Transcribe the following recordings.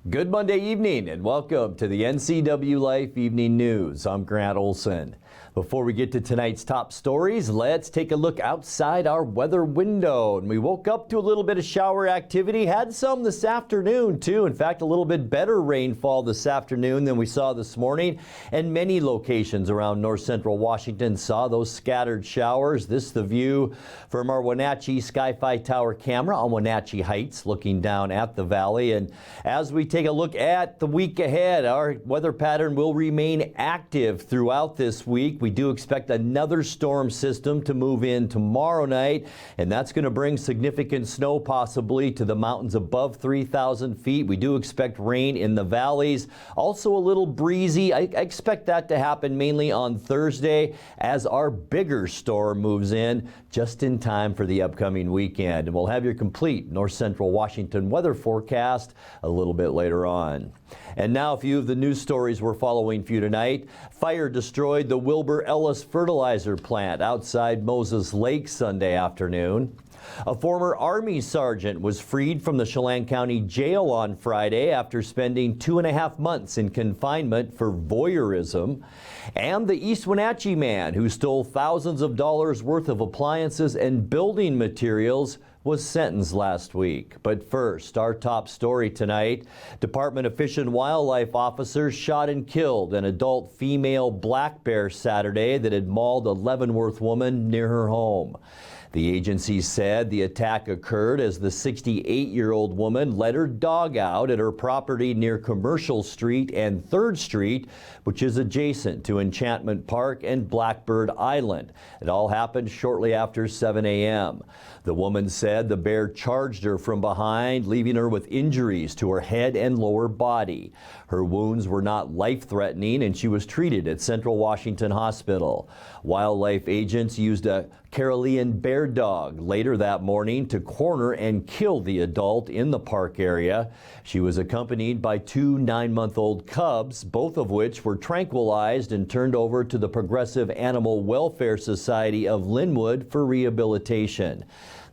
Good Monday evening and welcome to the NCWLIFE Evening News. I'm Grant Olson. Before we get to tonight's top stories, let's take a look outside our weather window. And we woke up to a little bit of shower activity, had some this afternoon too. In fact, a little bit better rainfall this afternoon than we saw this morning. And many locations around north central Washington saw those scattered showers. This is the view from our Wenatchee Sky-Fi Tower camera on Wenatchee Heights, looking down at the valley. And as we take a look at the week ahead, our weather pattern will remain active throughout this week. We do expect another storm system to move in tomorrow night, and that's going to bring significant snow possibly to the mountains above 3,000 feet. We do expect rain in the valleys. Also a little breezy. I expect that to happen mainly on Thursday as our bigger storm moves in just in time for the upcoming weekend. And we'll have your complete north central Washington weather forecast a little bit later on. And now a few of the news stories we're following for you tonight. Fire destroyed the Wilbur Ellis fertilizer plant outside Moses Lake Sunday afternoon. A former Army sergeant was freed from the Chelan County jail on Friday after spending 2.5 months in confinement for voyeurism. And the East Wenatchee man who stole thousands of dollars worth of appliances and building materials was sentenced last week. But first, our top story tonight. Department of Fish and Wildlife officers shot and killed an adult female black bear Saturday that had mauled a Leavenworth woman near her home. The agency said the attack occurred as the 68-year-old woman let her dog out at her property near Commercial Street and 3rd Street, which is adjacent to Enchantment Park and Blackbird Island. It all happened shortly after 7 a.m. The woman said the bear charged her from behind, leaving her with injuries to her head and lower body. Her wounds were not life-threatening, and she was treated at Central Washington Hospital. Wildlife agents used a Karelian bear dog later that morning to corner and kill the adult in the park area. She was accompanied by 2 9-month-old cubs, both of which were tranquilized and turned over to the Progressive Animal Welfare Society of Linwood for rehabilitation.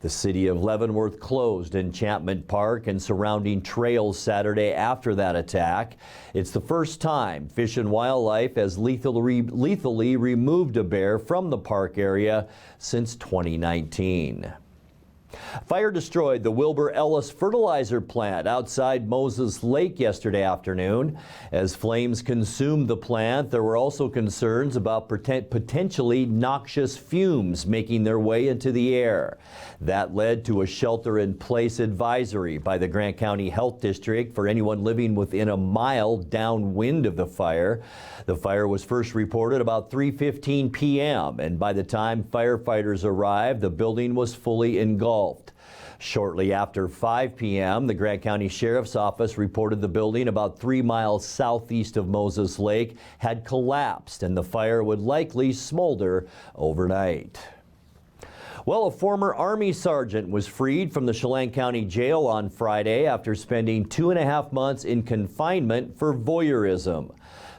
The city of Leavenworth closed Enchantment Park and surrounding trails Saturday after that attack. It's the first time Fish and Wildlife has lethally removed a bear from the park area since 2019. Fire destroyed the Wilbur Ellis fertilizer plant outside Moses Lake yesterday afternoon. As flames consumed the plant, there were also concerns about potentially noxious fumes making their way into the air. That led to a shelter-in-place advisory by the Grant County Health District for anyone living within a mile downwind of the fire. The fire was first reported about 3:15 p.m., and by the time firefighters arrived, the building was fully engulfed. Shortly after 5 p.m., the Grant County Sheriff's Office reported the building about 3 miles southeast of Moses Lake had collapsed and the fire would likely smolder overnight. Well, a former Army sergeant was freed from the Chelan County jail on Friday after spending 2.5 months in confinement for voyeurism.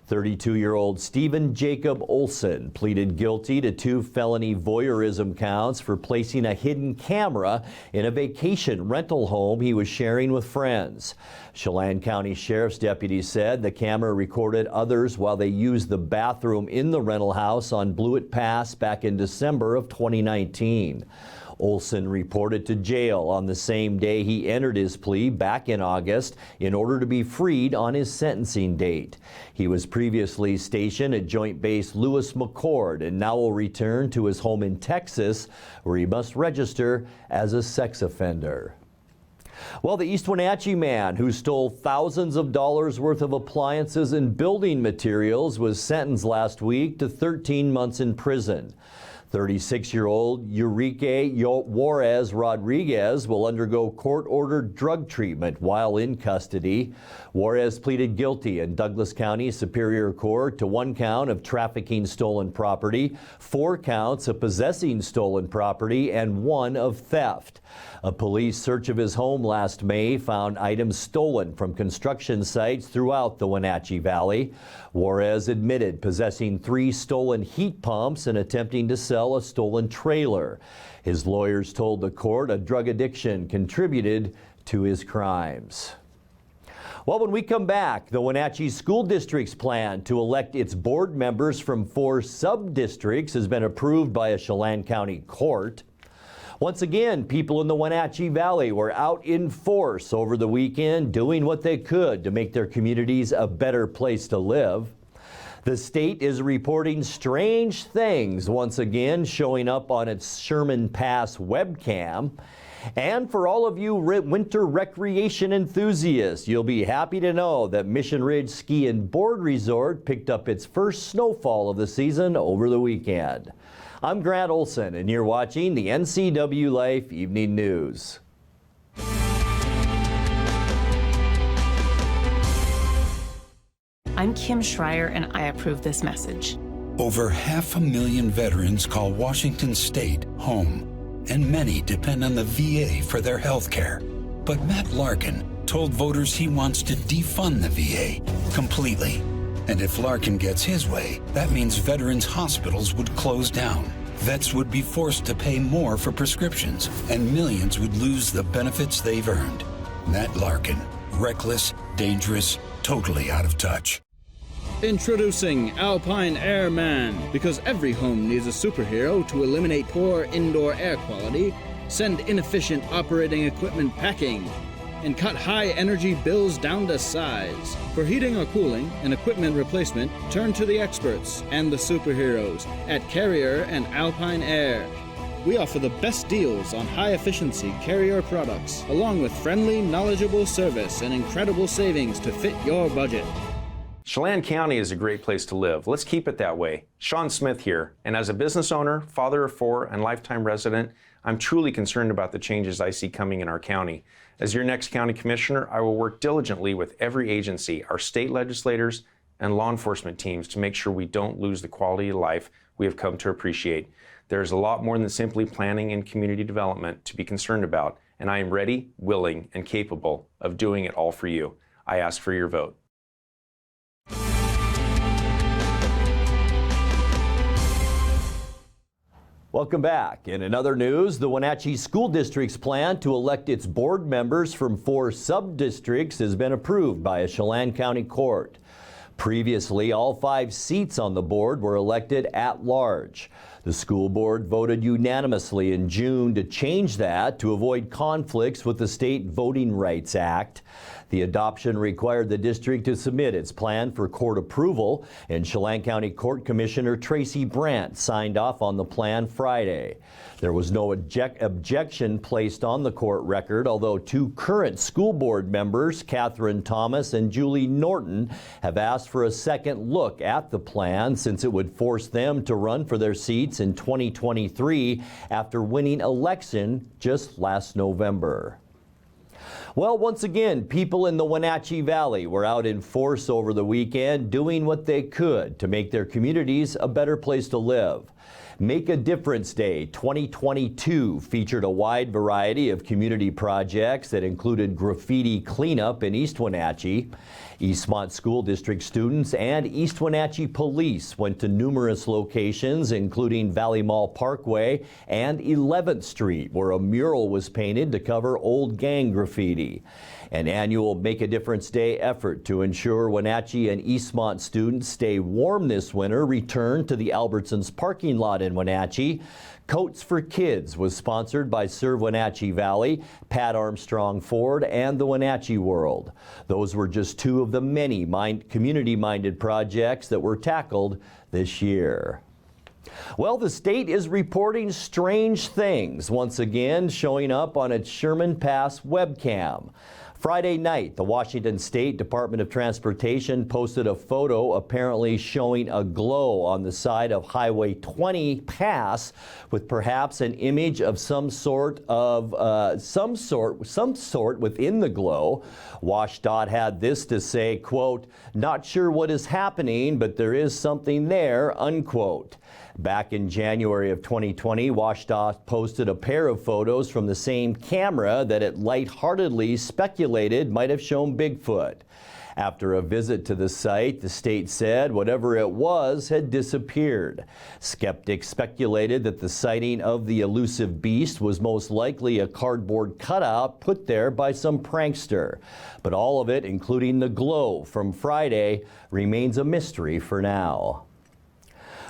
32-year-old Stephen Jacob Olson pleaded guilty to 2 felony voyeurism counts for placing a hidden camera in a vacation rental home he was sharing with friends. Chelan County Sheriff's deputies said the camera recorded others while they used the bathroom in the rental house on Blewett Pass back in December of 2019. Olson reported to jail on the same day he entered his plea back in August in order to be freed on his sentencing date. He was previously stationed at Joint Base Lewis McChord and now will return to his home in Texas, where he must register as a sex offender. Well, the East Wenatchee man who stole thousands of dollars worth of appliances and building materials was sentenced last week to 13 months in prison. 36-year-old Enrique Juarez Rodriguez will undergo court-ordered drug treatment while in custody. Juarez pleaded guilty in Douglas County Superior Court to 1 count of trafficking stolen property, 4 counts of possessing stolen property, and 1 of theft. A police search of his home last May found items stolen from construction sites throughout the Wenatchee Valley. Juarez admitted possessing 3 stolen heat pumps and attempting to sell a stolen trailer. His lawyers told the court a drug addiction contributed to his crimes. Well, when we come back, the Wenatchee School District's plan to elect its board members from 4 sub-districts has been approved by a Chelan County court. Once again, people in the Wenatchee Valley were out in force over the weekend doing what they could to make their communities a better place to live. The state is reporting strange things once again showing up on its Sherman Pass webcam. And for all of you winter recreation enthusiasts, you'll be happy to know that Mission Ridge Ski and Board Resort picked up its first snowfall of the season over the weekend. I'm Grant Olson, and you're watching the NCWLIFE Evening News. I'm Kim Schreier, and I approve this message. Over 500,000 veterans call Washington State home, and many depend on the VA for their health care. But Matt Larkin told voters he wants to defund the VA completely. And if Larkin gets his way, that means veterans' hospitals would close down. Vets would be forced to pay more for prescriptions, and millions would lose the benefits they've earned. Matt Larkin, reckless, dangerous, totally out of touch. Introducing Alpine Airman. Because every home needs a superhero to eliminate poor indoor air quality, send inefficient operating equipment packing, and cut high energy bills down to size. For heating or cooling and equipment replacement, turn to the experts and the superheroes at Carrier and Alpine Air. We offer the best deals on high-efficiency Carrier products, along with friendly, knowledgeable service and incredible savings to fit your budget. Chelan County is a great place to live. Let's keep it that way. Sean Smith here, and as a business owner, father of 4, and lifetime resident, I'm truly concerned about the changes I see coming in our county. As your next county commissioner, I will work diligently with every agency, our state legislators, and law enforcement teams to make sure we don't lose the quality of life we have come to appreciate. There's a lot more than simply planning and community development to be concerned about, and I am ready, willing, and capable of doing it all for you. I ask for your vote. Welcome back. In another news, the Wenatchee School District's plan to elect its board members from 4 sub-districts has been approved by a Chelan County court. Previously, all 5 seats on the board were elected at large. The school board voted unanimously in June to change that to avoid conflicts with the State Voting Rights Act. The adoption required the district to submit its plan for court approval, and Chelan County Court Commissioner Tracy Brandt signed off on the plan Friday. There was no objection placed on the court record, although 2 current school board members, Catherine Thomas and Julie Norton, have asked for a second look at the plan since it would force them to run for their seats in 2023 after winning election just last November. Well, once again, people in the Wenatchee Valley were out in force over the weekend doing what they could to make their communities a better place to live. Make a Difference Day 2022 featured a wide variety of community projects that included graffiti cleanup in East Wenatchee. Eastmont School District students and East Wenatchee police went to numerous locations, including Valley Mall Parkway and 11th Street, where a mural was painted to cover old gang graffiti. An annual Make a Difference Day effort to ensure Wenatchee and Eastmont students stay warm this winter returned to the Albertsons parking lot in Wenatchee. Coats for Kids was sponsored by Serve Wenatchee Valley, Pat Armstrong Ford, and the Wenatchee World. Those were just 2 of the many community-minded projects that were tackled this year. Well, the state is reporting strange things once again showing up on its Sherman Pass webcam. Friday night, the Washington State Department of Transportation posted a photo apparently showing a glow on the side of Highway 20 Pass with perhaps an image of some sort within the glow. WashDOT had this to say, quote, "Not sure what is happening, but there is something there," unquote. Back in January of 2020, WSDOT posted a pair of photos from the same camera that it lightheartedly speculated might have shown Bigfoot. After a visit to the site, the state said whatever it was had disappeared. Skeptics speculated that the sighting of the elusive beast was most likely a cardboard cutout put there by some prankster. But all of it, including the glow from Friday, remains a mystery for now.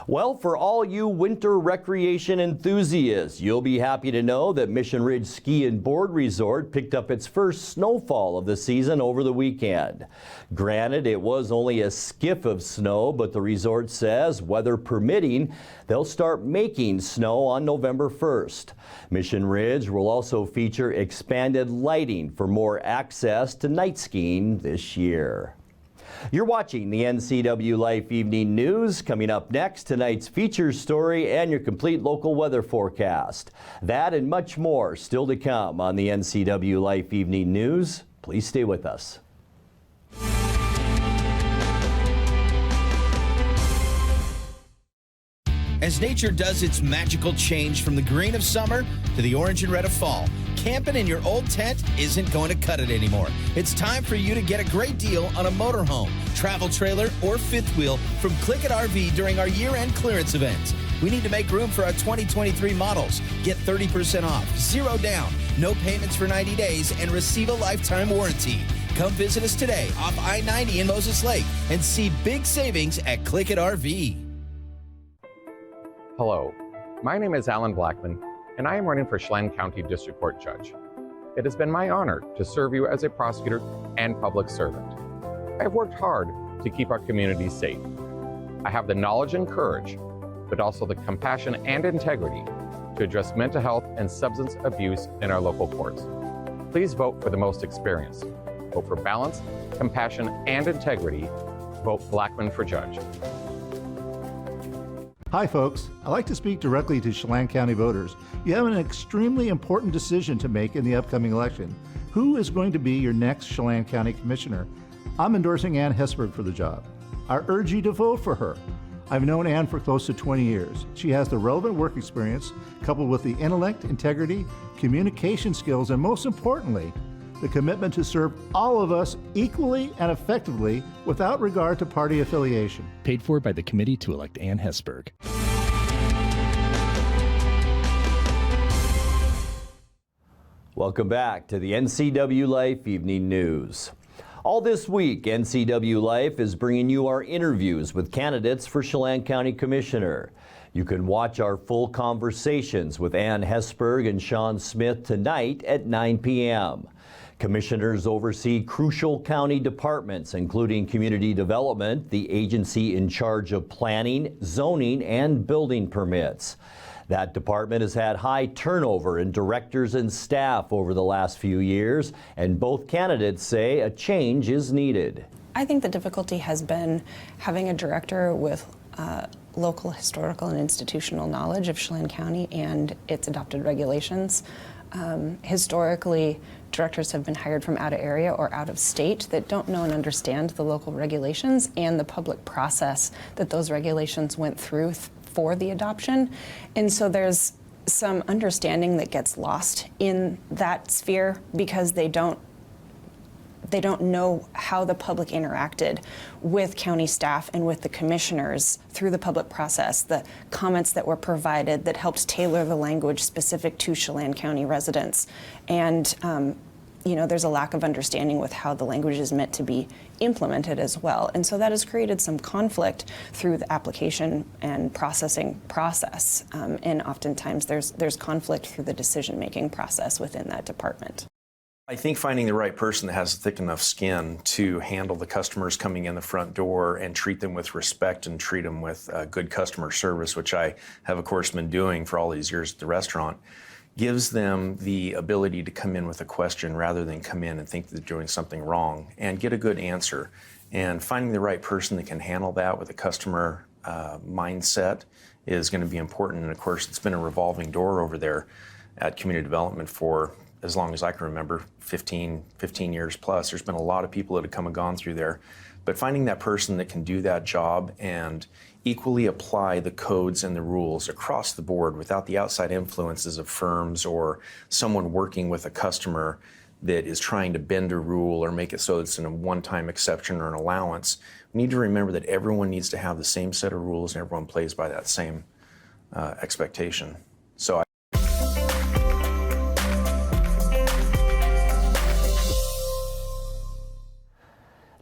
Well, for all you winter recreation enthusiasts, you'll be happy to know that Mission Ridge Ski and Board Resort picked up its first snowfall of the season over the weekend. Granted, it was only a skiff of snow, but the resort says, weather permitting, they'll start making snow on November 1st. Mission Ridge will also feature expanded lighting for more access to night skiing this year. You're watching the NCWLIFE Evening News. Coming up next, tonight's feature story and your complete local weather forecast. That and much more still to come on the NCWLIFE Evening News. Please stay with us. As nature does its magical change from the green of summer to the orange and red of fall, camping in your old tent isn't going to cut it anymore. It's time for you to get a great deal on a motorhome, travel trailer, or fifth wheel from Click It RV during our year-end clearance events. We need to make room for our 2023 models. Get 30% off, 0 down, no payments for 90 days, and receive a lifetime warranty. Come visit us today off I-90 in Moses Lake and see big savings at Click It RV. Hello, my name is Alan Blackman, and I am running for Chelan County District Court Judge. It has been my honor to serve you as a prosecutor and public servant. I have worked hard to keep our community safe. I have the knowledge and courage, but also the compassion and integrity to address mental health and substance abuse in our local courts. Please vote for the most experienced. Vote for balance, compassion, and integrity. Vote Blackman for Judge. Hi folks, I'd like to speak directly to Chelan County voters. You have an extremely important decision to make in the upcoming election. Who is going to be your next Chelan County Commissioner? I'm endorsing Ann Hesberg for the job. I urge you to vote for her. I've known Ann for close to 20 years. She has the relevant work experience, coupled with the intellect, integrity, communication skills, and most importantly, the commitment to serve all of us equally and effectively without regard to party affiliation. Paid for by the Committee to Elect Ann Hesberg. Welcome back to the NCWLIFE Evening News. All this week, NCWLIFE is bringing you our interviews with candidates for Chelan County Commissioner. You can watch our full conversations with Ann Hesberg and Sean Smith tonight at 9 p.m. Commissioners oversee crucial county departments, including community development, the agency in charge of planning, zoning, and building permits. That department has had high turnover in directors and staff over the last few years, and both candidates say a change is needed. I think the difficulty has been having a director with local historical and institutional knowledge of Chelan County and its adopted regulations. Historically, directors have been hired from out of area or out of state that don't know and understand the local regulations and the public process that those regulations went through for the adoption. And so there's some understanding that gets lost in that sphere because they don't know how the public interacted with county staff and with the commissioners through the public process, the comments that were provided that helped tailor the language specific to Chelan County residents. And there's a lack of understanding with how the language is meant to be implemented as well. And so that has created some conflict through the application and processing process. And oftentimes there's conflict through the decision-making process within that department. I think finding the right person that has thick enough skin to handle the customers coming in the front door and treat them with respect and treat them with good customer service, which I have, of course, been doing for all these years at the restaurant, gives them the ability to come in with a question rather than come in and think they're doing something wrong and get a good answer. And finding the right person that can handle that with a customer mindset is going to be important. And of course, it's been a revolving door over there at community development for as long as I can remember, 15 years plus. There's been a lot of people that have come and gone through there. But finding that person that can do that job and equally apply the codes and the rules across the board without the outside influences of firms or someone working with a customer that is trying to bend a rule or make it so it's a one-time exception or an allowance. We need to remember that everyone needs to have the same set of rules and everyone plays by that same expectation. So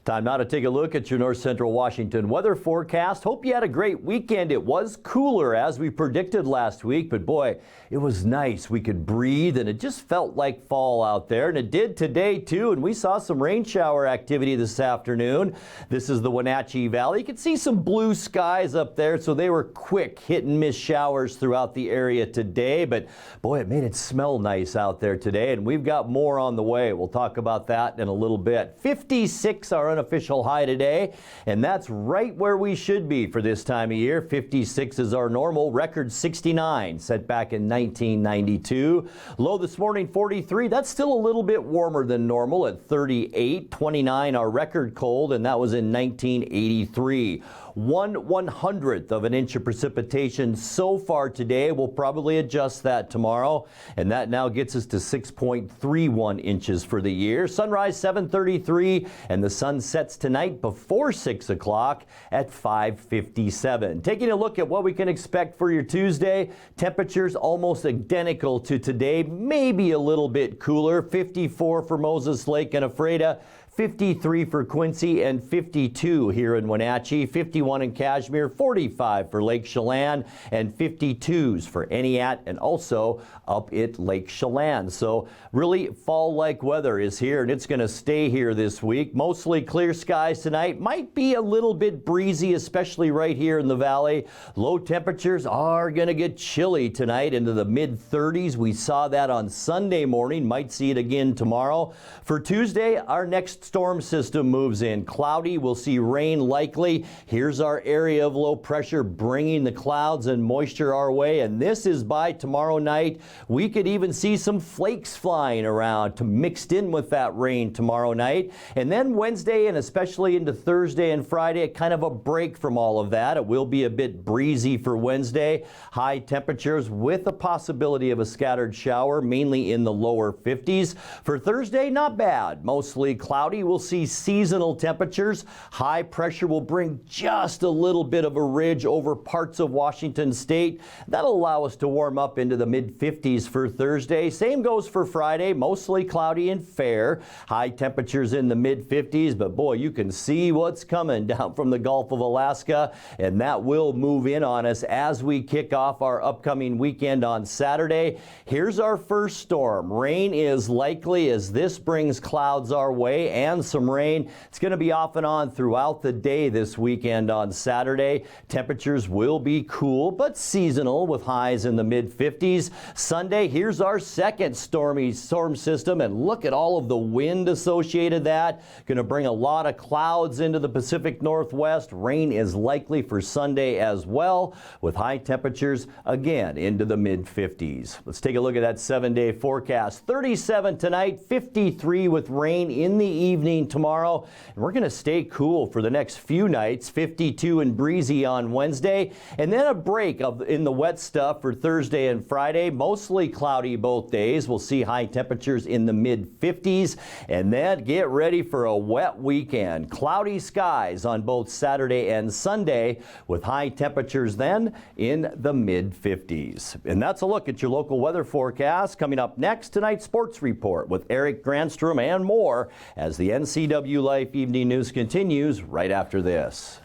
Time now to take a look at your North Central Washington weather forecast. Hope you had a great weekend. It was cooler as we predicted last week, but boy, it was nice. We could breathe and it just felt like fall out there, and it did today too, and we saw some rain shower activity this afternoon. This is the Wenatchee Valley. You can see some blue skies up there, so they were quick hit and miss showers throughout the area today, but boy, it made it smell nice out there today, and we've got more on the way. We'll talk about that in a little bit. 56 are unofficial high today, and that's right where we should be for this time of year. 56 is our normal. Record 69 set back in 1992. Low this morning 43. That's still a little bit warmer than normal at 38. 29 our record cold, and that was in 1983. 1/100th of an inch of precipitation so far today. We'll probably adjust that tomorrow, and that now gets us to 6.31 inches for the year. Sunrise 7:33, and the sun sets tonight before 6 o'clock at 5:57. Taking a look at what we can expect for your Tuesday, temperatures almost identical to today, maybe a little bit cooler. 54 for Moses Lake and Ephrata, 53 for Quincy, and 52 here in Wenatchee, 51 in Cashmere, 45 for Lake Chelan, and 52s for Entiat and also up at Lake Chelan. So really fall-like weather is here, and it's going to stay here this week. Mostly clear skies tonight. Might be a little bit breezy, especially right here in the valley. Low temperatures are going to get chilly tonight into the mid-30s. We saw that on Sunday morning. Might see it again tomorrow. For Tuesday, our next storm system moves in. Cloudy, we'll see rain likely. Here's our area of low pressure bringing the clouds and moisture our way, and this is by tomorrow night. We could even see some flakes flying around mixed in with that rain tomorrow night. And then Wednesday and especially into Thursday and Friday, kind of a break from all of that. It will be a bit breezy for Wednesday. High temperatures with a possibility of a scattered shower, mainly in the lower 50s. For Thursday, not bad. Mostly cloudy. We'll see seasonal temperatures. High pressure will bring just a little bit of a ridge over parts of Washington state. That'll allow us to warm up into the mid-50s for Thursday. Same goes for Friday. Mostly cloudy and fair. High temperatures in the mid-50s, but boy, you can see what's coming down from the Gulf of Alaska, and that will move in on us as we kick off our upcoming weekend on Saturday. Here's our first storm. Rain is likely as this brings clouds our way and some rain. It's going to be off and on throughout the day this weekend on Saturday. Temperatures will be cool but seasonal with highs in the mid-50s. Sunday, here's our second storm system, and look at all of the wind associated that. Going to bring a lot of clouds into the Pacific Northwest. Rain is likely for Sunday as well, with high temperatures again into the mid-50s. Let's take a look at that 7-day forecast. 37 tonight, 53 with rain in the evening tomorrow, and we're going to stay cool for the next few nights. 52 and breezy on Wednesday, and then a break in the wet stuff for Thursday and Friday. Mostly cloudy both days. We'll see high temperatures in the mid-50s, and then get ready for a wet weekend. Cloudy skies on both Saturday and Sunday, with high temperatures then in the mid-50s. And that's a look at your local weather forecast. Coming up next, tonight's sports report with Eric Granstrom and more as the NCW Life Evening News continues right after this.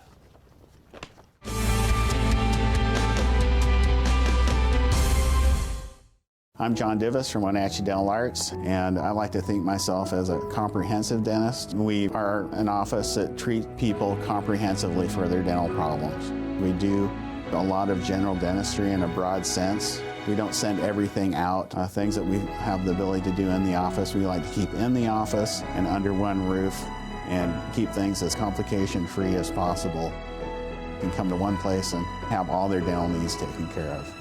I'm John Divis from Wenatchee Dental Arts, and I like to think myself as a comprehensive dentist. We are an office that treats people comprehensively for their dental problems. We do a lot of general dentistry in a broad sense. We don't send everything out. Things that we have the ability to do in the office, we like to keep in the office and under one roof and keep things as complication-free as possible. You can come to one place and have all their dental needs taken care of.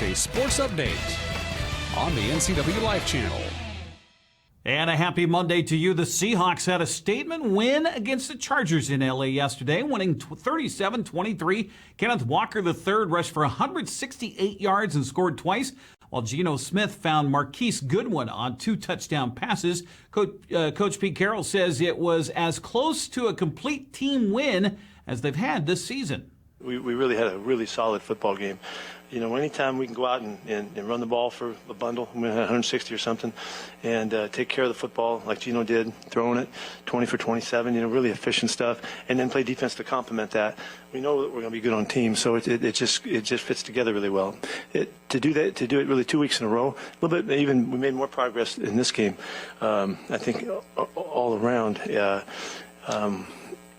It's a sports update on the NCWLIFE channel. And a happy Monday to you. The Seahawks had a statement win against the Chargers in LA yesterday, winning 37-23. Kenneth Walker III rushed for 168 yards and scored twice, while Geno Smith found Marquise Goodwin on 2 touchdown passes. Coach Pete Carroll says it was as close to a complete team win as they've had this season. We really had a really solid football game. You know, anytime we can go out and run the ball for a bundle, we had 160 or something, and take care of the football like Geno did, throwing it 20 for 27, you know, really efficient stuff, and then play defense to complement that. We know that we're going to be good on teams, so it just fits together really well. To do it really 2 weeks in a row, a little bit, even we made more progress in this game. I think all around.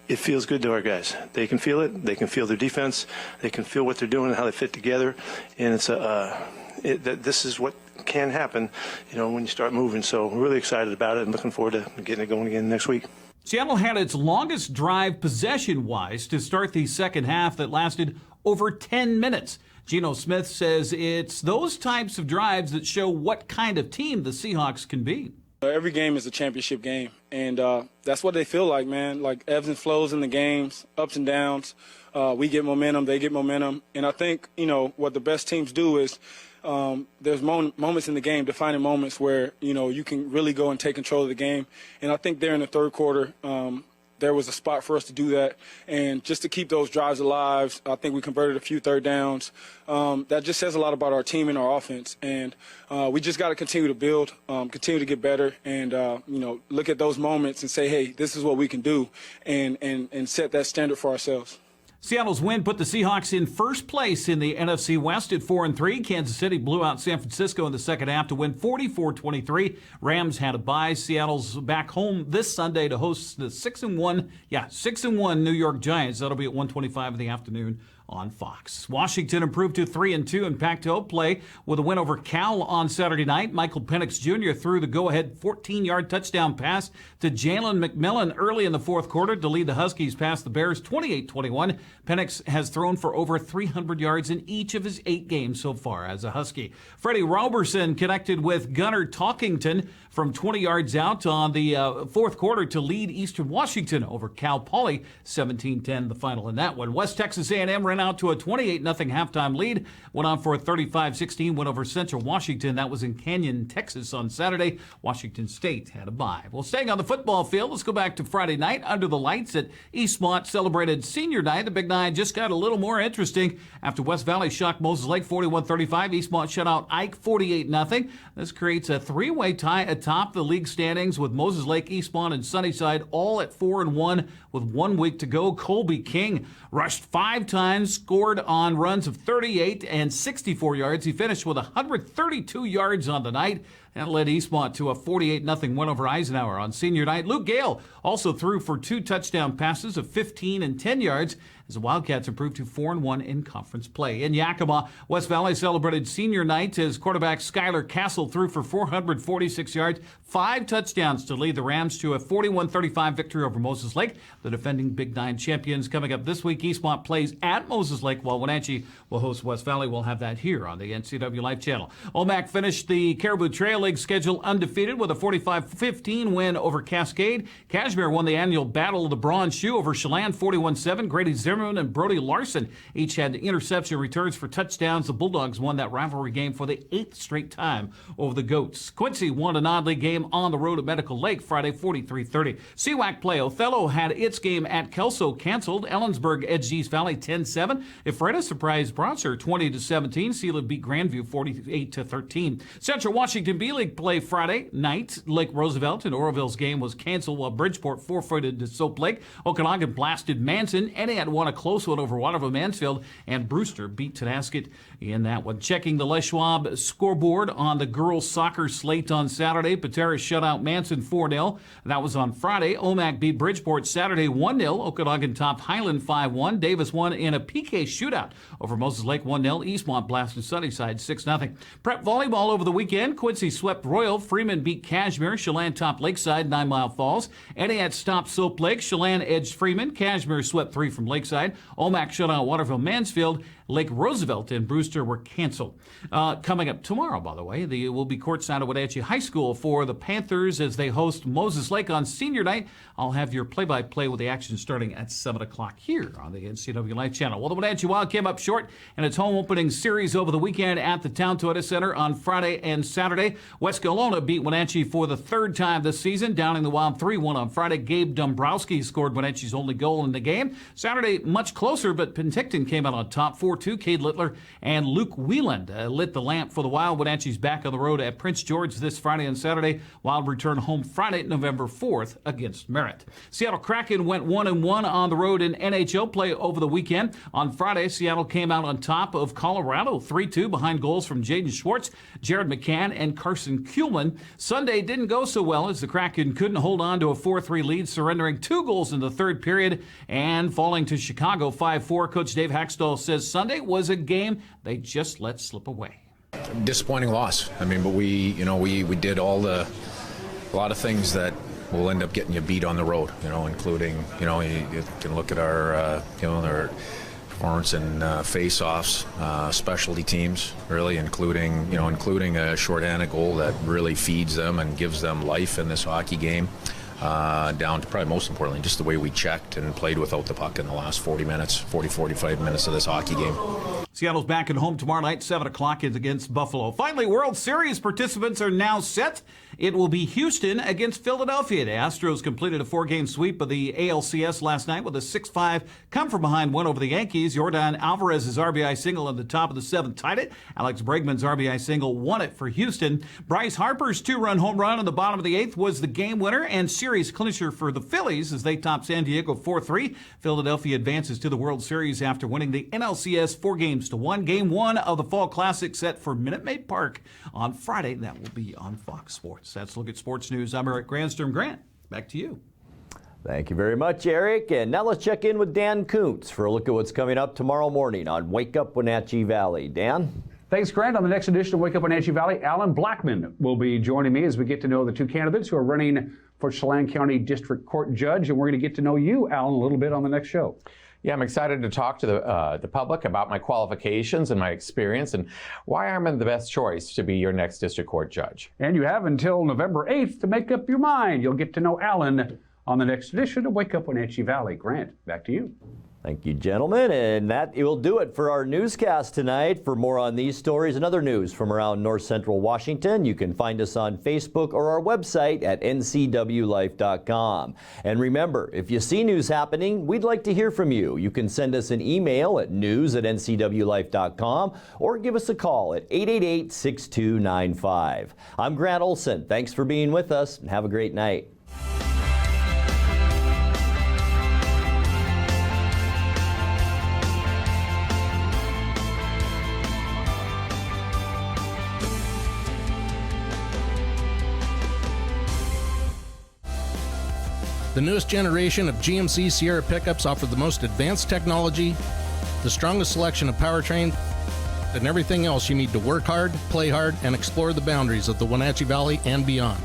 It feels good to our guys. They can feel it. They can feel their defense. They can feel what they're doing and how they fit together. And it's this is what can happen, you know, when you start moving. So we're really excited about it and looking forward to getting it going again next week. Seattle had its longest drive possession-wise to start the second half that lasted over 10 minutes. Geno Smith says it's those types of drives that show what kind of team the Seahawks can be. Every game is a championship game, and that's what they feel like, man. Like ebbs and flows in the games, ups and downs. We get momentum, they get momentum. And I think, you know, what the best teams do is there's moments in the game, defining moments where, you know, you can really go and take control of the game. And I think there in the third quarter, there was a spot for us to do that. And just to keep those drives alive, I think we converted a few third downs. That just says a lot about our team and our offense. And we just got to continue to build, continue to get better, and, you know, look at those moments and say, hey, this is what we can do, and set that standard for ourselves. Seattle's win put the Seahawks in first place in the NFC West at 4-3. Kansas City blew out San Francisco in the second half to win 44-23. Rams had a bye. Seattle's back home this Sunday to host the 6-1 New York Giants. That'll be at 1:25 in the afternoon on Fox. Washington improved to 3-2 in Pac-12 play with a win over Cal on Saturday night. Michael Penix Jr. threw the go-ahead 14-yard touchdown pass to Jalen McMillan early in the fourth quarter to lead the Huskies past the Bears 28-21. Penix has thrown for over 300 yards in each of his 8 games so far as a Husky. Freddie Roberson connected with Gunnar Talkington from 20 yards out on the fourth quarter to lead Eastern Washington over Cal Poly 17-10 the final in that one. West Texas A&M ran out to a 28-0 halftime lead, went on for a 35-16 win over Central Washington. That was in Canyon, Texas on Saturday. Washington State had a bye. Well, staying on the football field, let's go back to Friday night under the lights at Eastmont celebrated senior night. The Big Nine just got a little more interesting after West Valley shocked Moses Lake 41-35. Eastmont shut out Ike 48-0. This creates a 3-way tie atop the league standings with Moses Lake, Eastmont, and Sunnyside all at 4-1 with 1 week to go. Colby King rushed 5 times, scored on runs of 38 and 64 yards. He finished with 132 yards on the night. That led Eastmont to a 48-0 win over Eisenhower on senior night. Luke Gale also threw for 2 touchdown passes of 15 and 10 yards as the Wildcats improved to 4-1 in conference play. In Yakima, West Valley celebrated senior night as quarterback Skylar Castle threw for 446 yards, 5 touchdowns to lead the Rams to a 41-35 victory over Moses Lake. The defending Big Nine champions. Coming up this week, Eastmont plays at Moses Lake while Wenatchee will host West Valley. We'll have that here on the NCWLIFE channel. Omak finished the Caribou Trail League schedule undefeated with a 45-15 win over Cascade. Cashmere won the annual Battle of the Bronze Shoe over Chelan 41-7. Grady Zimmerman and Brody Larson each had interception returns for touchdowns. The Bulldogs won that rivalry game for the 8th straight time over the Goats. Quincy won a non-league game on the road at Medical Lake Friday 43-30. CWAC play. Othello had its game at Kelso canceled. Ellensburg edged East Valley 10-7. Ephrata surprised Bronzer 20-17. Sealand beat Grandview 48-13. Central Washington B-League play Friday night. Lake Roosevelt and Oroville's game was canceled while Bridgeport forfeited to Soap Lake. Okanagan blasted Manson. Etienne won a close one over Waterville Mansfield, and Brewster beat Tenasket in that one. Checking the Les Schwab scoreboard on the girls soccer slate on Saturday. Patera shut out Manson 4-0. That was on Friday. Omak beat Bridgeport Saturday 1-0. Okanagan topped Highland 5-1. Davis won in a PK shootout over Moses Lake 1-0. Eastmont blasted Sunnyside 6-0. Prep volleyball over the weekend. Quincy swept Royal. Freeman beat Cashmere. Chelan topped Lakeside 9 Mile Falls. Etienne stopped Soap Lake. Chelan edged Freeman. Cashmere swept 3 from Lakeside. Omak shut out Waterville Mansfield. Lake Roosevelt and Brewster were canceled. Coming up tomorrow, by the way, will be courtside at Wenatchee High School for the Panthers as they host Moses Lake on senior night. I'll have your play-by-play with the action starting at 7 o'clock here on the NCW Life channel. Well, the Wenatchee Wild came up short in its home opening series over the weekend at the Town Toyota Center on Friday and Saturday. West Kelowna beat Wenatchee for the third time this season, downing the Wild 3-1 on Friday. Gabe Dombrowski scored Wenatchee's only goal in the game. Saturday, much closer, but Penticton came out on top 4-2. Cade Littler and Luke Wieland lit the lamp for the Wild. Wenatchee's back on the road at Prince George this Friday and Saturday. Wild return home Friday, November 4th against Merritt. Seattle Kraken went 1-1 on the road in NHL play over the weekend. On Friday, Seattle came out on top of Colorado 3-2 behind goals from Jaden Schwartz, Jared McCann, and Carson Kuhlman. Sunday didn't go so well as the Kraken couldn't hold on to a 4-3 lead, surrendering 2 goals in the third period and falling to Chicago 5-4. Coach Dave Haxtell says Sunday was a game they just let slip away. Disappointing loss. I mean, but we did a lot of things that will end up getting you beat on the road, including, you can look at our, our performance in face-offs, specialty teams, really, including a shorthanded goal that really feeds them and gives them life in this hockey game, down to probably most importantly, just the way we checked and played without the puck in the last 45 minutes of this hockey game. Seattle's back at home tomorrow night, 7 o'clock is against Buffalo. Finally, World Series participants are now set. It will be Houston against Philadelphia. The Astros completed a 4-game sweep of the ALCS last night with a 6-5 come-from-behind win over the Yankees. Yordan Alvarez's RBI single at the top of the 7th tied it. Alex Bregman's RBI single won it for Houston. Bryce Harper's 2-run home run in the bottom of the 8th was the game winner and series clincher for the Phillies as they top San Diego 4-3. Philadelphia advances to the World Series after winning the NLCS 4-1. Game 1 of the Fall Classic set for Minute Maid Park on Friday. That will be on Fox Sports. That's a look at sports news. I'm Eric Granstrom. Grant, back to you. Thank you very much, Eric. And now let's check in with Dan Kuntz for a look at what's coming up tomorrow morning on Wake Up Wenatchee Valley. Dan? Thanks, Grant. On the next edition of Wake Up Wenatchee Valley, Alan Blackman will be joining me as we get to know the 2 candidates who are running for Chelan County District Court Judge. And we're going to get to know you, Alan, a little bit on the next show. Yeah, I'm excited to talk to the public about my qualifications and my experience and why I'm the best choice to be your next district court judge. And you have until November 8th to make up your mind. You'll get to know Alan on the next edition of Wake Up Wenatchee Valley. Grant, back to you. Thank you, gentlemen. And that will do it for our newscast tonight. For more on these stories and other news from around north central Washington, you can find us on Facebook or our website at ncwlife.com. And remember, if you see news happening, we'd like to hear from you. You can send us an email at news@ncwlife.com or give us a call at 888-6295. I'm Grant Olson. Thanks for being with us and have a great night. The newest generation of GMC Sierra pickups offer the most advanced technology, the strongest selection of powertrain, and everything else you need to work hard, play hard, and explore the boundaries of the Wenatchee Valley and beyond.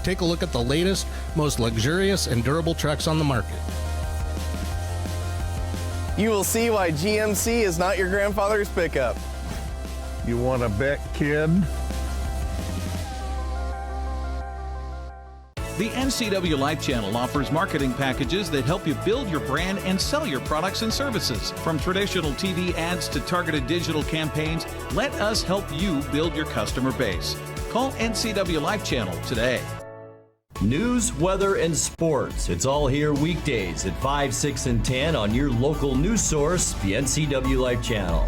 Take a look at the latest, most luxurious and durable trucks on the market. You will see why GMC is not your grandfather's pickup. You want to bet, kid? The NCW Life channel offers marketing packages that help you build your brand and sell your products and services. From traditional TV ads to targeted digital campaigns, let us help you build your customer base. Call NCW Life channel today. News, weather, and sports. It's all here weekdays at 5, 6, and 10 on your local news source, the NCW Life channel.